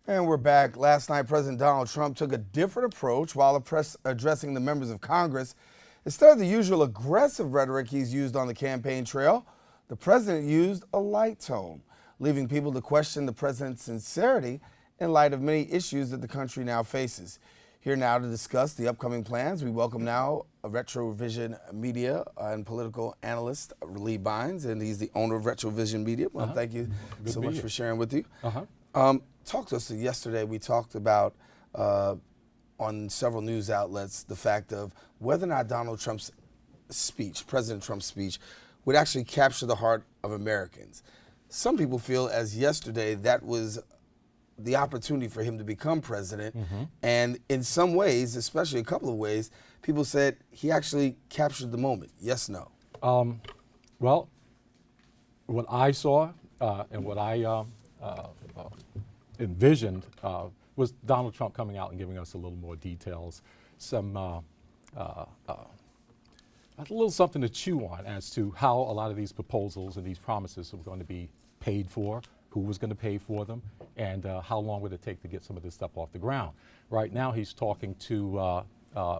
And we're back. Last night, President Donald Trump took a different approach while addressing the members of Congress. Instead of the usual aggressive rhetoric he's used on the campaign trail, the president used a light tone, leaving people to question the president's sincerity in light of many issues that the country now faces. Here now to discuss the upcoming plans, we welcome now Retrovision Media and political analyst Lee Bynes, and he's the owner of Retrovision Media. Well, thank you so much for sharing with you. Talk to us. Yesterday we talked about on several news outlets the fact of whether or not Donald Trump's speech, President Trump's speech, would actually capture the heart of Americans. Some people feel, as yesterday, that was the opportunity for him to become president. And in some ways, especially a couple of ways, people said he actually captured the moment. Yes, no? Well, what I saw and what I envisioned was Donald Trump coming out and giving us a little more details, a little something to chew on as to how a lot of these proposals and these promises were going to be paid for, who was going to pay for them, and how long would it take to get some of this stuff off the ground. Right now he's talking to,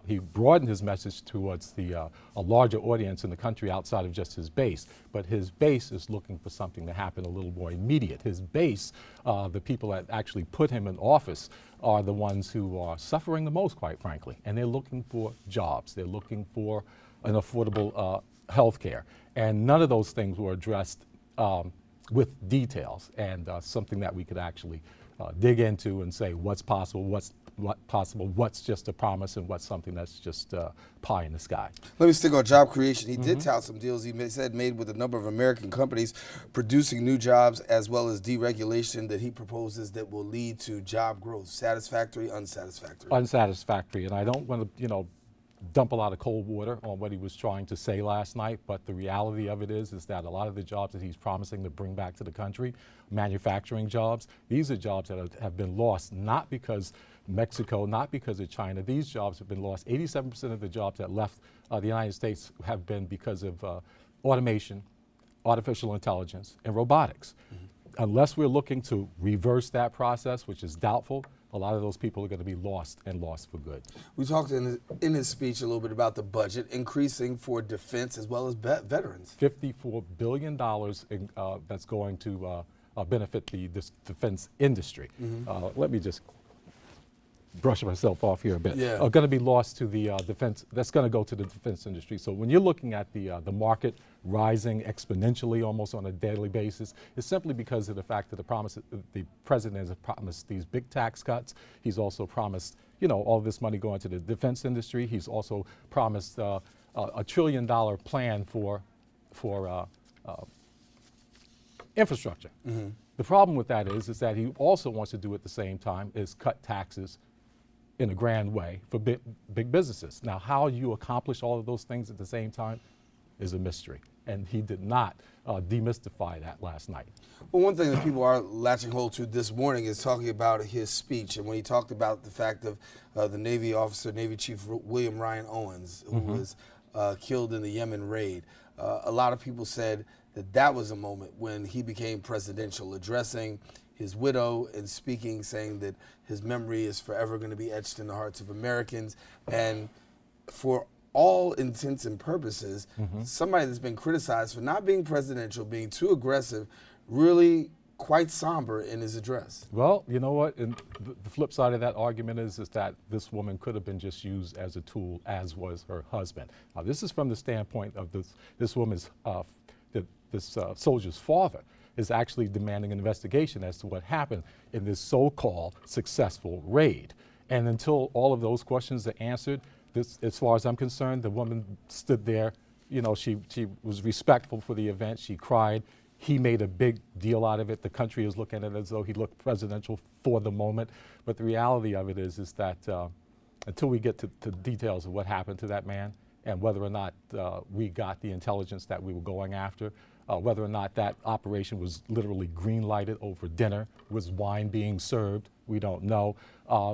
he broadened his message towards a larger audience in the country outside of just his base, but his base is looking for something to happen a little more immediate. His base, the people that actually put him in office, are the ones who are suffering the most, quite frankly, and they're looking for jobs. They're looking for an affordable health care, and none of those things were addressed with details, and something that we could actually dig into and say what's possible, what's just a promise, and what's something that's just pie in the sky. Let me stick on job creation. He did tout some deals he said made with a number of American companies producing new jobs, as well as deregulation that he proposes that will lead to job growth. Satisfactory, unsatisfactory? Unsatisfactory, and I don't want to, dump a lot of cold water on what he was trying to say last night, but the reality of it is that a lot of the jobs that he's promising to bring back to the country, manufacturing jobs, these are jobs that have been lost, not because Mexico, not because of China. These jobs have been lost. 87% of the jobs that left the United States have been because of automation, artificial intelligence, and robotics. Unless we're looking to reverse that process, which is doubtful, a lot of those people are going to be lost, and lost for good. We talked in his speech a little bit about the budget increasing for defense as well as veterans. $54 billion that's going to benefit the defense industry. Let me just brush myself off here a bit. Are going to be lost to the defense. That's going to go to the defense industry. So when you're looking at the market rising exponentially almost on a daily basis, it's simply because of the fact that the president has promised these big tax cuts. He's also promised, all this money going to the defense industry. He's also promised a $1 trillion plan for infrastructure. The problem with that is that he also wants to do at the same time is cut taxes in a grand way for big businesses. Now, how you accomplish all of those things at the same time is a mystery, and he did not demystify that last night. Well, one thing that people are latching hold to this morning is talking about his speech, and when he talked about the fact of the Navy officer, Navy Chief William Ryan Owens, who was killed in the Yemen raid. A lot of people said that was a moment when he became presidential, addressing his widow and saying that his memory is forever going to be etched in the hearts of Americans. And for all intents and purposes, somebody that's been criticized for not being presidential, being too aggressive, really quite somber in his address. Well, you know what? And the flip side of that argument is that this woman could have been just used as a tool, as was her husband. Now, this is from the standpoint of this woman's, this soldier's father is actually demanding an investigation as to what happened in this so-called successful raid. And until all of those questions are answered, as far as I'm concerned, the woman stood there, she was respectful for the event, she cried. He made a big deal out of it. The country is looking at it as though he looked presidential for the moment. But the reality of it is that until we get to the details of what happened to that man and whether or not we got the intelligence that we were going after, whether or not that operation was literally green-lighted over dinner, was wine being served, we don't know.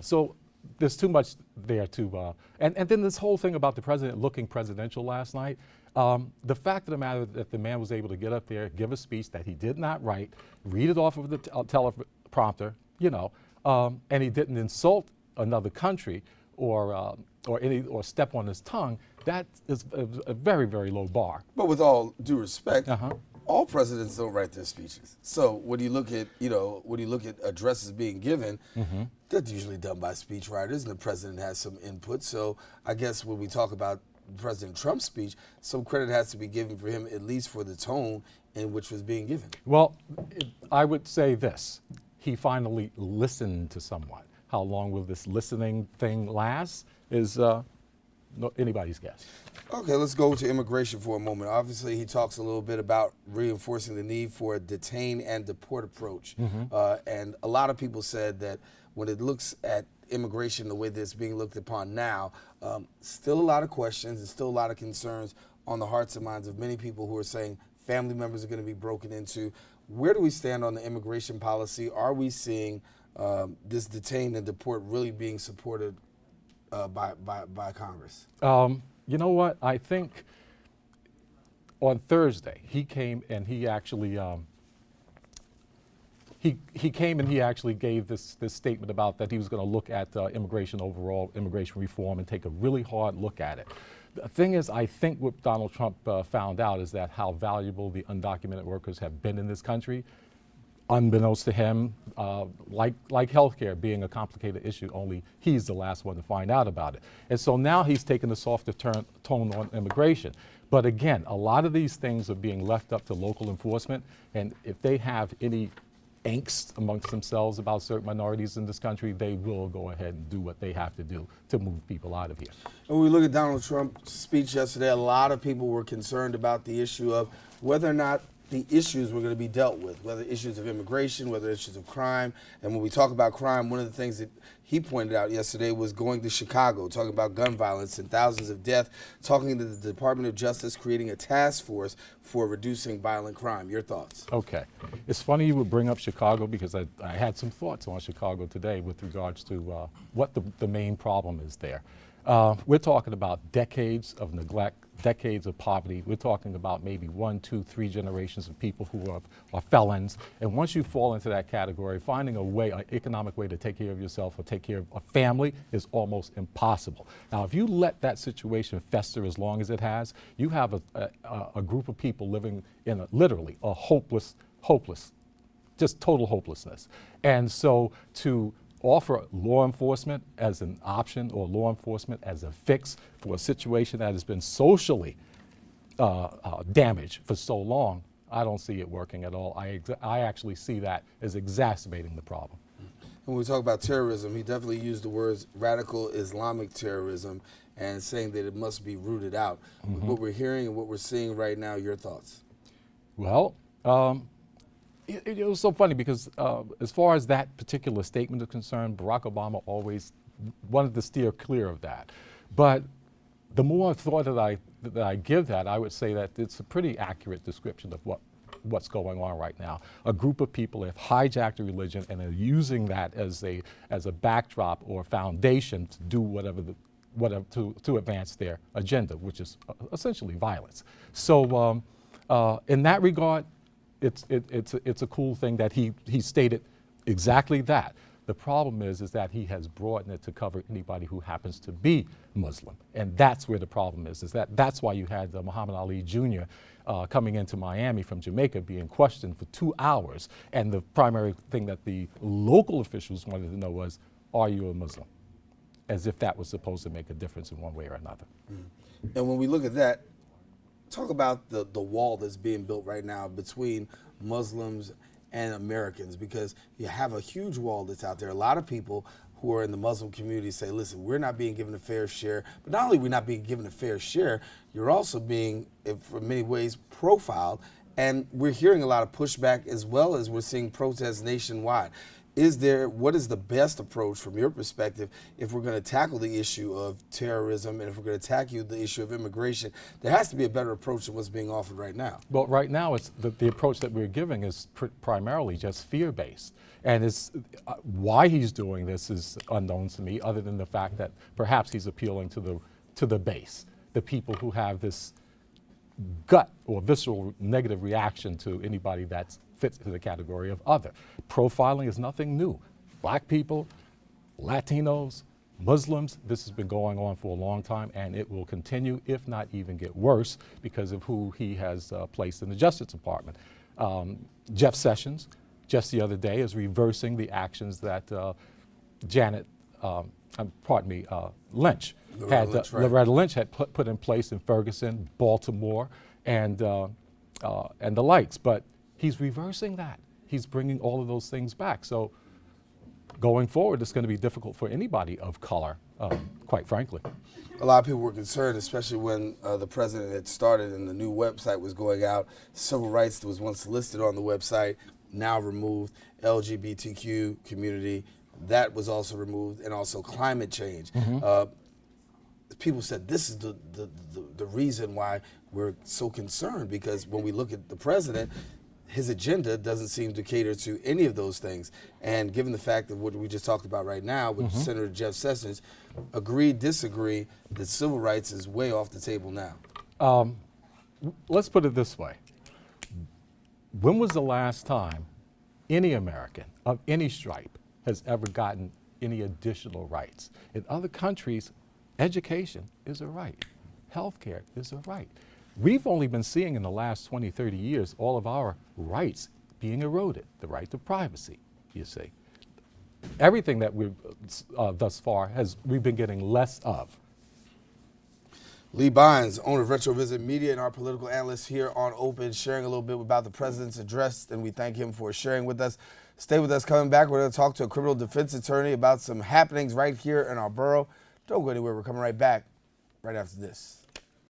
So there's too much there to, and then this whole thing about the president looking presidential last night, the fact of the matter that the man was able to get up there, give a speech that he did not write, read it off of the teleprompter, and he didn't insult another country or step on his tongue, that is a very, very low bar. But with all due respect, all presidents don't write their speeches. So when you look at, addresses being given, they're usually done by speechwriters, and the president has some input. So I guess when we talk about President Trump's speech, some credit has to be given for him, at least for the tone in which was being given. Well, I would say this. He finally listened to someone. How long will this listening thing last is anybody's guess. Okay, let's go to immigration for a moment. Obviously, he talks a little bit about reinforcing the need for a detain and deport approach. And a lot of people said that when it looks at immigration the way that it's being looked upon now, still a lot of questions and still a lot of concerns on the hearts and minds of many people who are saying family members are going to be broken into. Where do we stand on the immigration policy? Are we seeing this detain and deport really being supported by Congress? You know what? I think on Thursday he came and he actually he actually gave this statement about that he was going to look at immigration overall, immigration reform, and take a really hard look at it. The thing is, I think what Donald Trump found out is that how valuable the undocumented workers have been in this country. Unbeknownst to him, like healthcare being a complicated issue, only he's the last one to find out about it. And so now he's taken a softer tone on immigration. But again, a lot of these things are being left up to local enforcement, and if they have any angst amongst themselves about certain minorities in this country, they will go ahead and do what they have to do to move people out of here. And when we look at Donald Trump's speech yesterday, a lot of people were concerned about the issue of whether or not the issues were going to be dealt with, whether issues of immigration, whether issues of crime. And when we talk about crime, one of the things that he pointed out yesterday was going to Chicago, talking about gun violence and thousands of deaths, talking to the Department of Justice, creating a task force for reducing violent crime. Your thoughts? Okay. It's funny you would bring up Chicago because I had some thoughts on Chicago today with regards to what the main problem is there. We're talking about decades of neglect, decades of poverty. We're talking about maybe 1, 2, 3 generations of people who are felons. And once you fall into that category, finding a way, an economic way to take care of yourself or take care of a family is almost impossible. Now, if you let that situation fester as long as it has, you have a group of people living in literally a hopeless, just total hopelessness. And so to offer law enforcement as an option or law enforcement as a fix for a situation that has been socially damaged for so long, I don't see it working at all. I actually see that as exacerbating the problem. When we talk about terrorism, he definitely used the words radical Islamic terrorism and saying that it must be rooted out. With what we're hearing and what we're seeing right now, your thoughts? Well, it was so funny because as far as that particular statement is concerned, Barack Obama always wanted to steer clear of that. But the more thought that I give that, I would say that it's a pretty accurate description of what's going on right now. A group of people have hijacked a religion and are using that as a backdrop or foundation to do whatever to advance their agenda, which is essentially violence. So in that regard, it's a cool thing that he stated exactly that. The problem is that he has broadened it to cover anybody who happens to be Muslim, and that's where the problem is that's why you had Muhammad Ali Jr. Coming into Miami from Jamaica being questioned for 2 hours, and the primary thing that the local officials wanted to know was, are you a Muslim? As if that was supposed to make a difference in one way or another. And when we look at that, talk about the wall that's being built right now between Muslims and Americans, because you have a huge wall that's out there. A lot of people who are in the Muslim community say, listen, we're not being given a fair share. But not only are we not being given a fair share, you're also being, in many ways, profiled. And we're hearing a lot of pushback as well as we're seeing protests nationwide. What is the best approach from your perspective if we're going to tackle the issue of terrorism and if we're going to tackle the issue of immigration? There has to be a better approach than what's being offered right now. Well, right now, it's the approach that we're giving is primarily just fear-based. And it's, why he's doing this is unknown to me, other than the fact that perhaps he's appealing to the base, the people who have this gut or visceral negative reaction to anybody that fits into the category of other. Profiling is nothing new. black people, Latinos, Muslims. This has been going on for a long time, and it will continue, if not even get worse, because of who he has placed in the Justice Department. Jeff Sessions, just the other day, is reversing the actions that Lynch Loretta Lynch had put in place in Ferguson, Baltimore, and the likes. But he's reversing that. He's bringing all of those things back. So going forward, it's going to be difficult for anybody of color, quite frankly. A lot of people were concerned, especially when the president had started and the new website was going out. Civil rights that was once listed on the website, now removed. LGBTQ community, that was also removed, and also climate change. People said this is the reason why we're so concerned, because when we look at the president, his agenda doesn't seem to cater to any of those things. And given the fact that what we just talked about right now with Senator Jeff Sessions, agree, disagree, that civil rights is way off the table now. Let's put it this way. When was the last time any American of any stripe has ever gotten any additional rights? In other countries, education is a right. Healthcare is a right. We've only been seeing in the last 20, 30 years all of our rights being eroded. The right to privacy, you see. Everything that we've thus far we've been getting less of. Lee Bynes, owner of Retrovisit Media and our political analyst here on Open, sharing a little bit about the president's address, and we thank him for sharing with us. Stay with us. Coming back, we're going to talk to a criminal defense attorney about some happenings right here in our borough. Don't go anywhere. We're coming right back right after this.